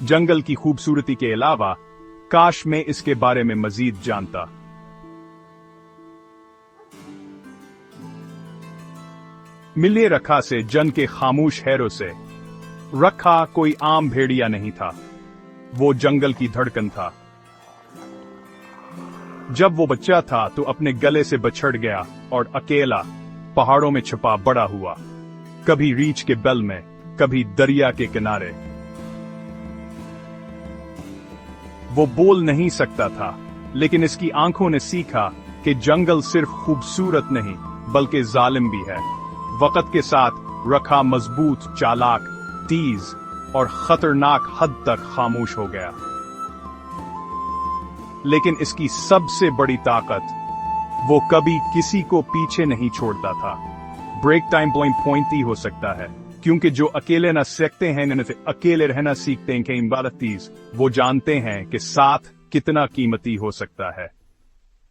जंगल की खूबसूरती के अलावा काश मैं इसके बारे में मजीद जानता। मिले रखा से जन के खामोश हैरों से। रखा कोई आम भेड़िया नहीं था, वो जंगल की धड़कन था। जब वो बच्चा था तो अपने गले से बछड़ गया और अकेला पहाड़ों में छुपा बड़ा हुआ, कभी रीछ के बल में, कभी दरिया के किनारे। वो बोल नहीं सकता था, लेकिन इसकी आंखों ने सीखा कि जंगल सिर्फ खूबसूरत नहीं बल्कि जालिम भी है। वक्त के साथ रखा मजबूत, चालाक, तेज और खतरनाक हद तक खामोश हो गया। लेकिन इसकी सबसे बड़ी ताकत, वो कभी किसी को पीछे नहीं छोड़ता था। ब्रेक टाइम पॉइंट ही हो सकता है, क्योंकि जो अकेले न सीखते हैं न अकेले रहना सीखते हैं, वो जानते हैं कि साथ कितना कीमती हो सकता है।